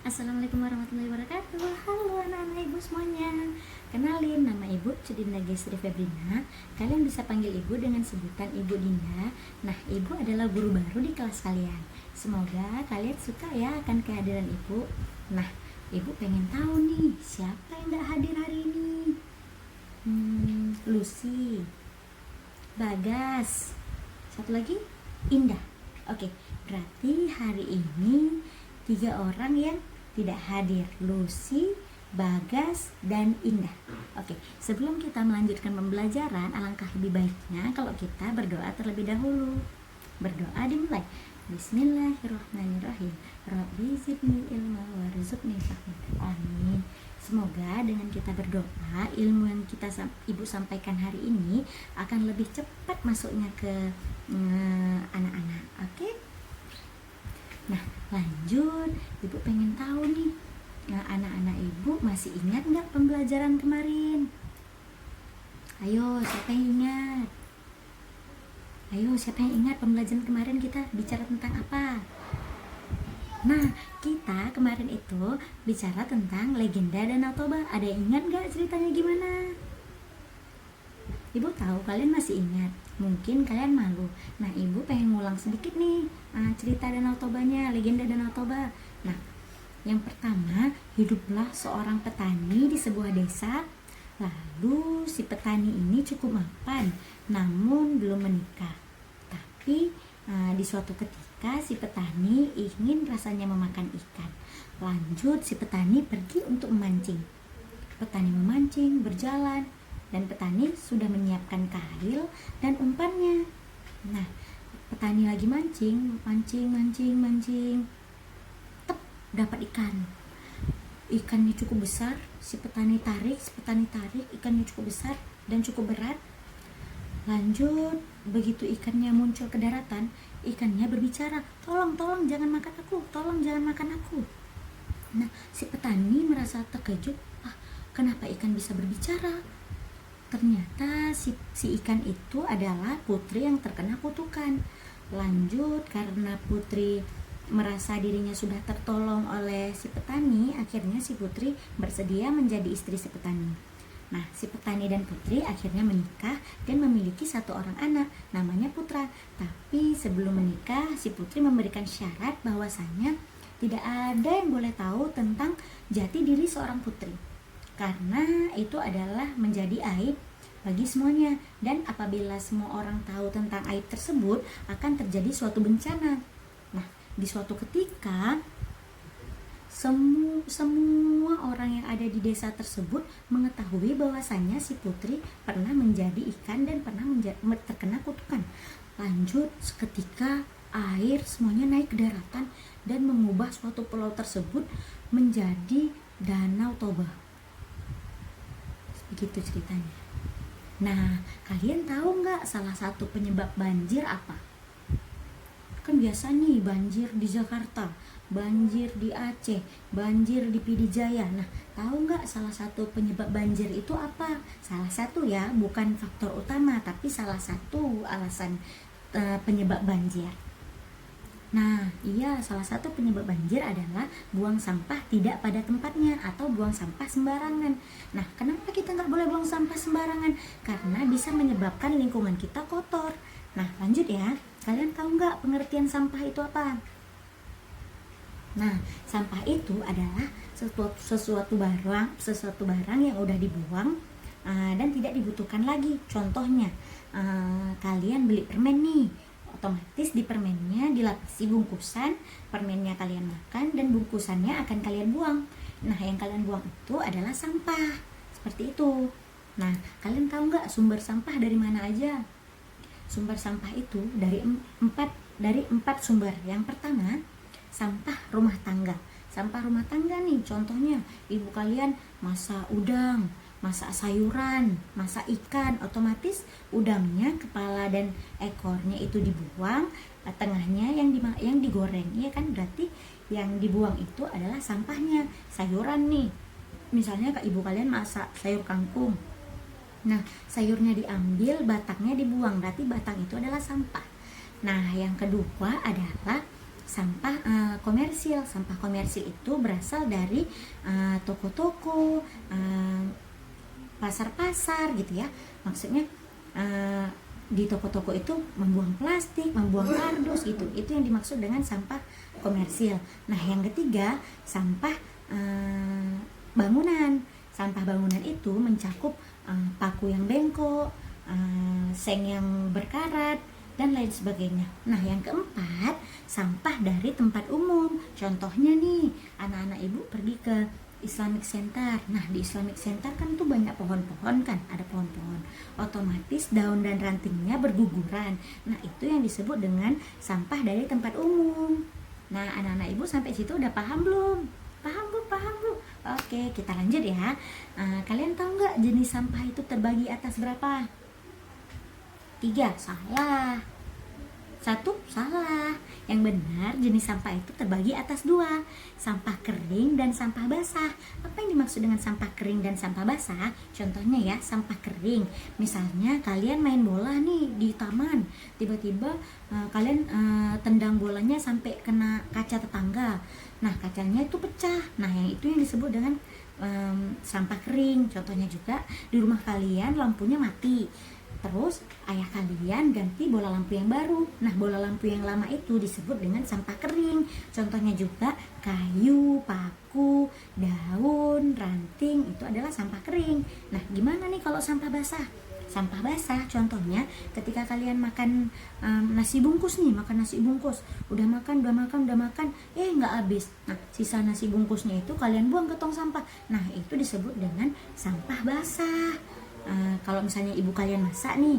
Assalamualaikum warahmatullahi wabarakatuh. Halo anak-anak ibu semuanya. Kenalin, nama ibu Cudinda Gesri Febrina. Kalian bisa panggil ibu dengan sebutan Ibu Dinda. Nah, ibu adalah guru baru di kelas kalian. Semoga kalian suka ya akan kehadiran ibu. Nah, ibu pengen tahu nih, siapa yang gak hadir hari ini? Lucy, Bagas, satu lagi Indah. Oke, berarti hari ini 3 orang yang tidak hadir, Lucy, Bagas, dan Indah. Oke, sebelum kita melanjutkan pembelajaran, alangkah lebih baiknya kalau kita berdoa terlebih dahulu. Berdoa dimulai. Bismillahirrahmanirrahim. Rabbi zidni ilma warzuqni fahma. Amin. Semoga dengan kita berdoa, ilmu yang ibu sampaikan hari ini akan lebih cepat masuknya ke anak-anak. Oke? Nah, lanjut, ibu pengen tahu nih, anak-anak ibu masih ingat nggak pembelajaran kemarin? Ayo, siapa yang ingat? Ayo, siapa yang ingat pembelajaran kemarin kita bicara tentang apa? Nah, kita kemarin itu bicara tentang legenda Danau Toba. Ada yang ingat nggak ceritanya gimana? Ibu tahu kalian masih ingat. Mungkin kalian malu. Nah, ibu pengen ngulang sedikit nih cerita Danau Tobanya, legenda Danau Toba. Nah, yang pertama, hiduplah seorang petani di sebuah desa. Lalu si petani ini cukup mapan, namun belum menikah. Tapi di suatu ketika si petani ingin rasanya memakan ikan. Lanjut si petani pergi untuk memancing. Petani memancing, berjalan, dan petani sudah menyiapkan kail dan umpannya. Nah, petani lagi mancing. Tep, dapat ikan. Ikannya cukup besar. Si petani tarik, ikannya cukup besar dan cukup berat. Lanjut, begitu ikannya muncul ke daratan, ikannya berbicara, tolong jangan makan aku, Nah, si petani merasa terkejut, kenapa ikan bisa berbicara? Ternyata si ikan itu adalah putri yang terkena kutukan. Lanjut, karena putri merasa dirinya sudah tertolong oleh si petani, akhirnya si putri bersedia menjadi istri si petani. Nah, si petani dan putri akhirnya menikah dan memiliki 1 orang anak, namanya Putra. Tapi sebelum menikah, si putri memberikan syarat bahwasanya tidak ada yang boleh tahu tentang jati diri seorang putri, karena itu adalah menjadi aib bagi semuanya. Dan apabila semua orang tahu tentang aib tersebut, akan terjadi suatu bencana. Nah, di suatu ketika semua orang yang ada di desa tersebut mengetahui bahwasannya si putri pernah menjadi ikan dan pernah terkena kutukan. Lanjut, seketika air semuanya naik ke daratan dan mengubah suatu pulau tersebut menjadi Danau Toba. Begitu ceritanya. Nah, kalian tahu nggak salah satu penyebab banjir apa? Kan biasa nih banjir di Jakarta, banjir di Aceh, banjir di Pidijaya. Nah, tahu nggak salah satu penyebab banjir itu apa? Salah satu ya, bukan faktor utama, tapi salah satu alasan penyebab banjir. Nah, iya, salah satu penyebab banjir adalah buang sampah tidak pada tempatnya atau buang sampah sembarangan. Nah, kenapa kita nggak boleh buang sampah sembarangan? Karena bisa menyebabkan lingkungan kita kotor. Nah, lanjut ya. Kalian tahu nggak pengertian sampah itu apa? Nah, sampah itu adalah sesuatu barang yang udah dibuang dan tidak dibutuhkan lagi. Contohnya, kalian beli permen nih, otomatis di permennya dilapisi bungkusan, permennya kalian makan dan bungkusannya akan kalian buang. Nah, yang kalian buang itu adalah sampah. Seperti itu. Nah, kalian tahu nggak sumber sampah dari mana aja? Sumber sampah itu dari empat sumber. Yang pertama, sampah rumah tangga. Sampah rumah tangga nih, contohnya ibu kalian masak udang, masak sayuran, masak ikan, otomatis udangnya kepala dan ekornya itu dibuang, tengahnya yang digoreng, ya kan? Berarti yang dibuang itu adalah sampahnya. Sayuran nih, misalnya ibu kalian masak sayur kangkung. Nah, sayurnya diambil, batangnya dibuang, berarti batang itu adalah sampah. Nah, yang kedua adalah sampah komersil. Sampah komersil itu berasal dari toko-toko, pasar-pasar gitu ya. Maksudnya di toko-toko itu membuang plastik, membuang kardus gitu. Itu yang dimaksud dengan sampah komersil. Nah, yang ketiga, sampah bangunan. Sampah bangunan itu mencakup paku yang bengkok, seng yang berkarat, dan lain sebagainya. Nah, yang keempat, sampah dari tempat umum. Contohnya nih, anak-anak ibu pergi ke Islamic Center. Nah, di Islamic Center kan tuh banyak pohon-pohon kan, ada pohon-pohon. Otomatis daun dan rantingnya berguguran. Nah, itu yang disebut dengan sampah dari tempat umum. Nah, anak-anak ibu sampai situ udah paham belum? Paham bu, paham bu. Oke, kita lanjut ya. Kalian tahu nggak jenis sampah itu terbagi atas berapa? 3, salah. 1, salah. Yang benar jenis sampah itu terbagi atas 2, sampah kering dan sampah basah. Apa yang dimaksud dengan sampah kering dan sampah basah? Contohnya ya, sampah kering. Misalnya kalian main bola nih di taman, tiba-tiba kalian tendang bolanya sampai kena kaca tetangga. Nah, kacanya itu pecah. Nah, yang itu yang disebut dengan sampah kering. Contohnya juga di rumah kalian lampunya mati, terus ayah kalian ganti bola lampu yang baru. Nah, bola lampu yang lama itu disebut dengan sampah kering. Contohnya juga kayu, paku, daun, ranting, itu adalah sampah kering. Nah, gimana nih kalau sampah basah? Sampah basah contohnya ketika kalian makan nasi bungkus nih, makan nasi bungkus, udah makan, nggak habis. Nah, sisa nasi bungkusnya itu kalian buang ke tong sampah. Nah, itu disebut dengan sampah basah. Kalau misalnya ibu kalian masak nih,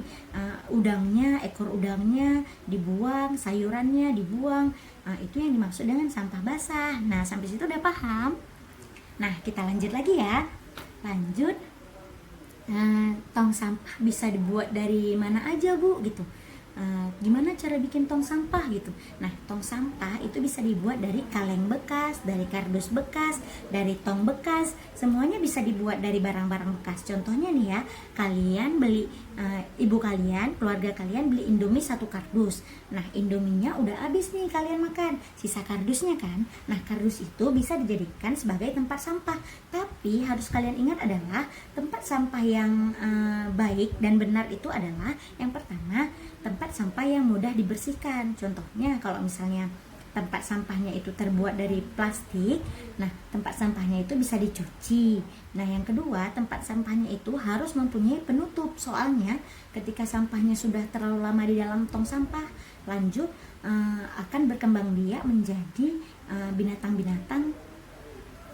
ekor udangnya dibuang, sayurannya dibuang, itu yang dimaksud dengan sampah basah. Nah, sampai situ udah paham? Nah, kita lanjut lagi ya. Lanjut, tong sampah bisa dibuat dari mana aja bu gitu. Gimana cara bikin tong sampah gitu. Nah, tong sampah itu bisa dibuat dari kaleng bekas, dari kardus bekas, dari tong bekas. Semuanya bisa dibuat dari barang-barang bekas. Contohnya nih ya, kalian beli, ibu kalian, keluarga kalian beli Indomie 1 kardus. Nah, Indominya udah habis nih kalian makan, sisa kardusnya kan. Nah, kardus itu bisa dijadikan sebagai tempat sampah. Tapi harus kalian ingat adalah tempat sampah yang baik dan benar itu adalah yang pertama, tempat sampah yang mudah dibersihkan. Contohnya kalau misalnya tempat sampahnya itu terbuat dari plastik, nah tempat sampahnya itu bisa dicuci. Nah, yang kedua, tempat sampahnya itu harus mempunyai penutup. Soalnya ketika sampahnya sudah terlalu lama di dalam tong sampah, lanjut akan berkembang biak menjadi binatang-binatang,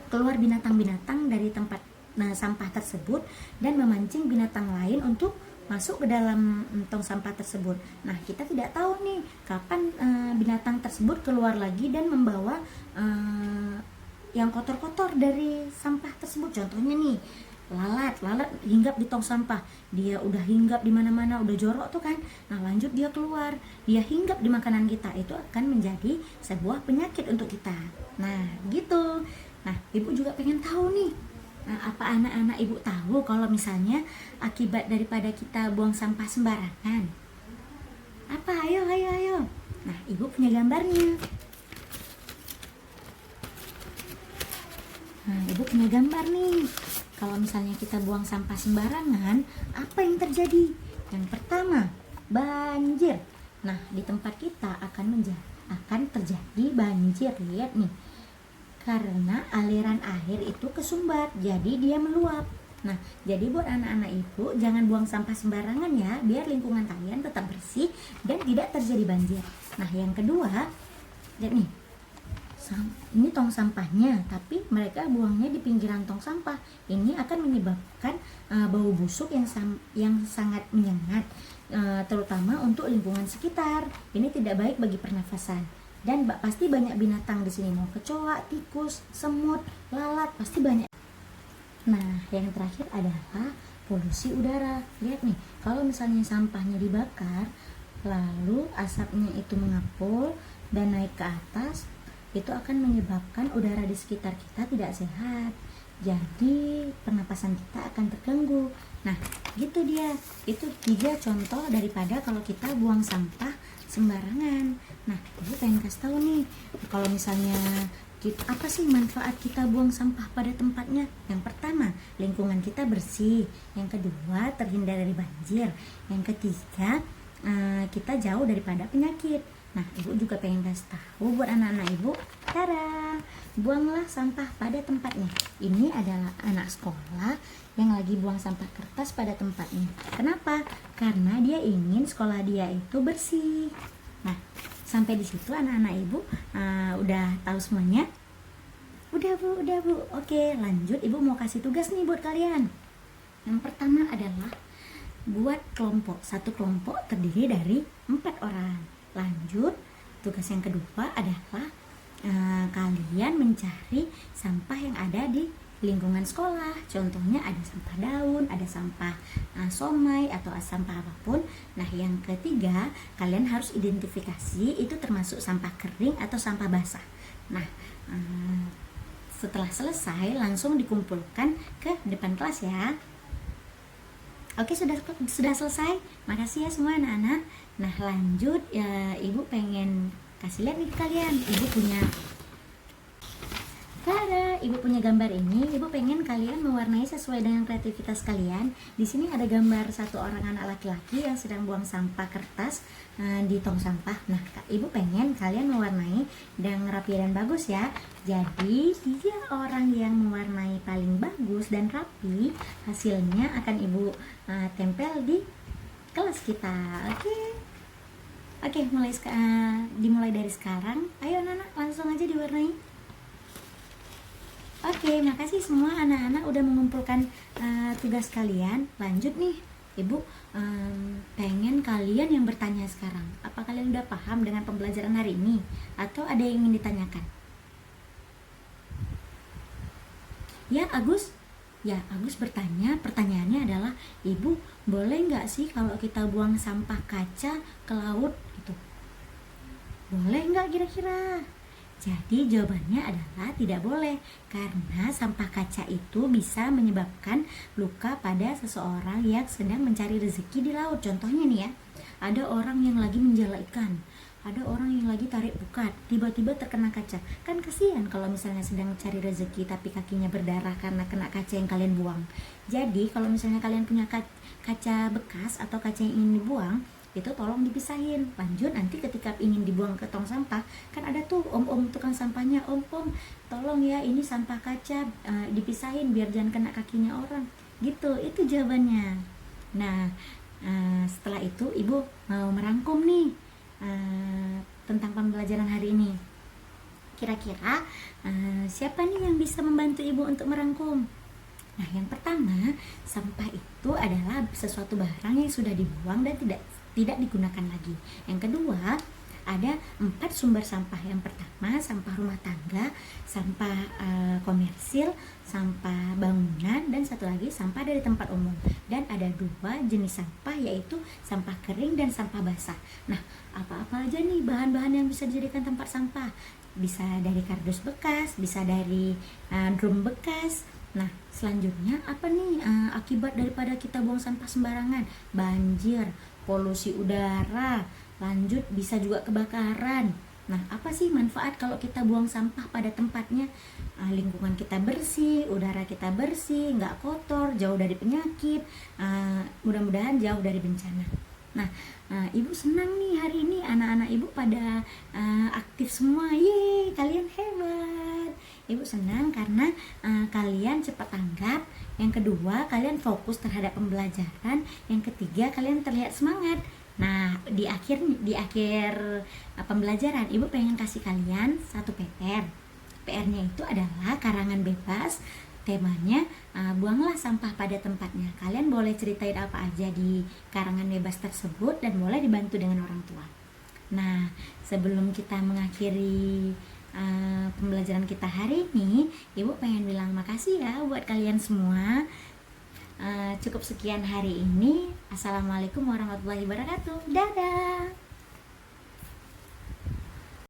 keluar binatang-binatang dari tempat sampah tersebut dan memancing binatang lain untuk masuk ke dalam tong sampah tersebut. Nah, kita tidak tahu nih kapan binatang tersebut keluar lagi dan membawa yang kotor-kotor dari sampah tersebut. Contohnya nih, lalat hinggap di tong sampah. Dia udah hinggap di mana-mana, udah jorok tuh kan. Nah, lanjut dia keluar, dia hinggap di makanan kita. Itu akan menjadi sebuah penyakit untuk kita. Nah, gitu. Nah, ibu juga pengen tahu nih, apa anak-anak ibu tahu kalau misalnya akibat daripada kita buang sampah sembarangan? Apa? Ayo. Nah, ibu punya gambarnya. Nah, ibu punya gambar nih. Kalau misalnya kita buang sampah sembarangan, apa yang terjadi? Yang pertama, banjir. Nah, di tempat kita akan terjadi banjir. Lihat nih, karena aliran air itu kesumbat, jadi dia meluap. Nah, jadi buat anak-anak ibu, jangan buang sampah sembarangan ya, biar lingkungan kalian tetap bersih dan tidak terjadi banjir. Nah, yang kedua, lihat nih, ini tong sampahnya, tapi mereka buangnya di pinggiran tong sampah. Ini akan menyebabkan bau busuk yang sangat menyengat, terutama untuk lingkungan sekitar. Ini tidak baik bagi pernafasan. Dan pasti banyak binatang di sini, mau kecoa, tikus, semut, lalat, pasti banyak. Nah, yang terakhir adalah polusi udara. Lihat nih, kalau misalnya sampahnya dibakar, lalu asapnya itu mengepul dan naik ke atas, itu akan menyebabkan udara di sekitar kita tidak sehat. jadi pernapasan kita akan terganggu. Nah, gitu dia. Itu 3 contoh daripada kalau kita buang sampah sembarangan. Nah, ibu pengen kasih tahu nih, kalau misalnya apa sih manfaat kita buang sampah pada tempatnya? Yang pertama, lingkungan kita bersih. Yang kedua, terhindar dari banjir. Yang ketiga, kita jauh daripada penyakit. Nah, ibu juga pengen kasih tahu buat anak-anak ibu, cara buanglah sampah pada tempatnya. Ini adalah anak sekolah yang lagi buang sampah kertas pada tempatnya. Kenapa? Karena dia ingin sekolah dia itu bersih. Nah, sampai di situ anak-anak ibu udah tahu semuanya? Udah bu. Oke, lanjut. Ibu mau kasih tugas nih buat kalian. Yang pertama adalah buat kelompok. Satu kelompok terdiri dari 4 orang. Lanjut, tugas yang kedua adalah kalian mencari sampah yang ada di lingkungan sekolah. Contohnya ada sampah daun, ada sampah somai atau sampah apapun. Nah, yang ketiga, kalian harus identifikasi itu termasuk sampah kering atau sampah basah. Nah, setelah selesai langsung dikumpulkan ke depan kelas ya. Oke, sudah selesai. Makasih ya semua anak-anak. Nah, lanjut ya, ibu pengen kasih lihat nih ke kalian. Ibu punya gambar ini. Ibu pengen kalian mewarnai sesuai dengan kreativitas kalian. Di sini ada gambar satu orang anak laki-laki yang sedang buang sampah kertas di tong sampah. Nah, ibu pengen kalian mewarnai dengan rapi dan bagus ya. Jadi 3 orang yang mewarnai paling bagus dan rapi, hasilnya akan ibu tempel di kelas kita. Oke, dimulai dari sekarang. Ayo anak-anak, langsung aja diwarnai. Oke, makasih semua anak-anak udah mengumpulkan tugas kalian. Lanjut nih, ibu pengen kalian yang bertanya sekarang. Apa kalian udah paham dengan pembelajaran hari ini? Atau ada yang ingin ditanyakan? Ya, Agus bertanya. Pertanyaannya adalah, ibu boleh nggak sih kalau kita buang sampah kaca ke laut gitu? Boleh nggak kira-kira? Jadi jawabannya adalah tidak boleh, karena sampah kaca itu bisa menyebabkan luka pada seseorang yang sedang mencari rezeki di laut. Contohnya nih ya, ada orang yang lagi menjala ikan, ada orang yang lagi tarik pukat, tiba-tiba terkena kaca. Kan kasihan kalau misalnya sedang cari rezeki tapi kakinya berdarah karena kena kaca yang kalian buang. Jadi kalau misalnya kalian punya kaca bekas atau kaca yang ingin dibuang, itu tolong dipisahin. Lanjut, nanti ketika ingin dibuang ke tong sampah, kan ada tuh om-om tukang sampahnya, om tolong ya, ini sampah kaca dipisahin biar jangan kena kakinya orang gitu. Itu jawabannya. Nah, setelah itu ibu mau merangkum nih tentang pembelajaran hari ini. Kira-kira siapa nih yang bisa membantu ibu untuk merangkum? Nah, yang pertama, sampah itu adalah sesuatu barang yang sudah dibuang dan tidak digunakan lagi. Yang kedua, ada 4 sumber sampah. Yang pertama, sampah rumah tangga, sampah komersil, sampah bangunan, dan satu lagi sampah dari tempat umum. Dan ada 2 jenis sampah, yaitu sampah kering dan sampah basah. Nah, apa-apa aja nih bahan-bahan yang bisa dijadikan tempat sampah? Bisa dari kardus bekas, bisa dari drum bekas. Nah, selanjutnya apa nih akibat daripada kita buang sampah sembarangan? Banjir, polusi udara, lanjut bisa juga kebakaran. Nah, apa sih manfaat kalau kita buang sampah pada tempatnya? Lingkungan kita bersih, udara kita bersih, nggak kotor, jauh dari penyakit, mudah-mudahan jauh dari bencana. Nah, ibu senang nih hari ini anak-anak ibu pada aktif semua. Yeay, kalian hebat. Ibu senang karena kalian cepat tanggap. Yang kedua, kalian fokus terhadap pembelajaran. Yang ketiga, kalian terlihat semangat. Nah, di akhir pembelajaran, ibu pengen kasih kalian satu PR. PR-nya itu adalah karangan bebas. Temanya buanglah sampah pada tempatnya. Kalian boleh ceritain apa aja di karangan bebas tersebut dan boleh dibantu dengan orang tua. Nah, sebelum kita mengakhiri pembelajaran kita hari ini, ibu pengen bilang makasih ya buat kalian semua. Cukup sekian hari ini. Assalamualaikum warahmatullahi wabarakatuh. Dadah.